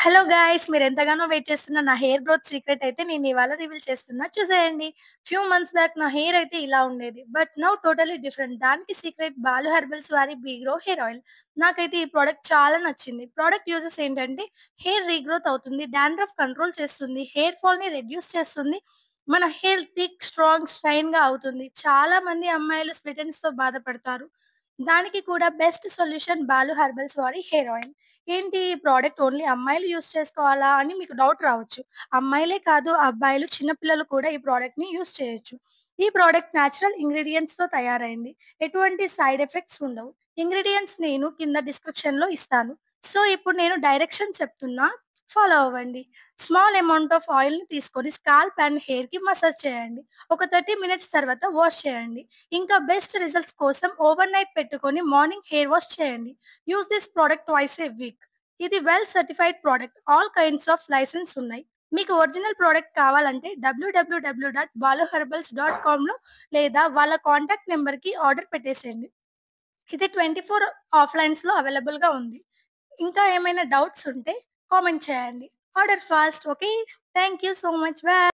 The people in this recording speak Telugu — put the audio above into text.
Hello guys! మీరెంతగానో వెయిట్ చేస్తున్న నా హెయిర్ గ్రోత్ సీక్రెట్ అయితే నేను ఇవాళ రివీల్ చేస్తున్నా. చూసేయండి. ఫ్యూ మంత్స్ బ్యాక్ నా హెయిర్ అయితే ఇలా ఉండేది. But now totally different. దానికి సీక్రెట్ బాలు హెర్బల్స్ వారి బిగ్రో హెయిర్ ఆయిల్. నాకైతే ఈ ప్రొడక్ట్ చాలా నచ్చింది. ప్రొడక్ట్ యూజెస్ ఏంటంటే హెయిర్ రీగ్రోత్ అవుతుంది, డాండ్రఫ్ కంట్రోల్ చేస్తుంది, హెయిర్ ఫాల్‌ని రెడ్యూస్ చేస్తుంది. మన హెయిర్ థిక్, స్ట్రాంగ్, షైన్‌గా అవుతుంది. చాలా మంది అమ్మాయిలు స్ప్లిట్ ఎండ్స్‌తో బాధపడతారు. దానికి కూడా బెస్ట్ సొల్యూషన్ బాలు హెర్బల్స్ వారి హెయిర్ ఆయిల్. ఏంటి ఈ ప్రోడక్ట్ ఓన్లీ అమ్మాయిలు యూజ్ చేసుకోవాలా అని మీకు డౌట్ రావచ్చు. అమ్మాయిలే కాదు, అబ్బాయిలు, చిన్న పిల్లలు కూడా ఈ ప్రోడక్ట్‌ని యూజ్ చేయొచ్చు. ఈ ప్రోడక్ట్ నేచురల్ ఇంగ్రీడియెంట్స్‌తో తయారైంది. ఎటువంటి సైడ్ ఎఫెక్ట్స్ ఉండవు. ఇంగ్రీడియెంట్స్ నేను కింద డిస్క్రిప్షన్‌లో ఇస్తాను. సో, ఇప్పుడు నేను డైరెక్షన్ చెప్తున్నా, ఫాలో అవ్వండి. స్మాల్ అమౌంట్ ఆఫ్ ఆయిల్‌ని తీసుకొని స్కాల్ప్ అండ్ హెయిర్‌కి మసాజ్ చేయండి. ఒక 30 మినిట్స్ తర్వాత వాష్ చేయండి. ఇంకా బెస్ట్ రిజల్ట్స్ కోసం ఓవర్ నైట్ పెట్టుకొని మార్నింగ్ హెయిర్ వాష్ చేయండి. Use this product twice a week. ఇది well certified product. All kinds of license ఉన్నాయి. మీకు ఒరిజినల్ ప్రోడక్ట్ కావాలంటే www.baloherbals.comలో లేదా వాళ్ళ కాంటాక్ట్ నంబర్‌కి ఆర్డర్ పెట్టేసేయండి. ఇది 24 ఆఫ్‌లైన్స్‌లో అవైలబుల్‌గా ఉంది. ఇంకా ఏమైనా డౌట్స్ ఉంటే కామెంట్ చేయండి. Order fast. Okay. Thank you so much. By.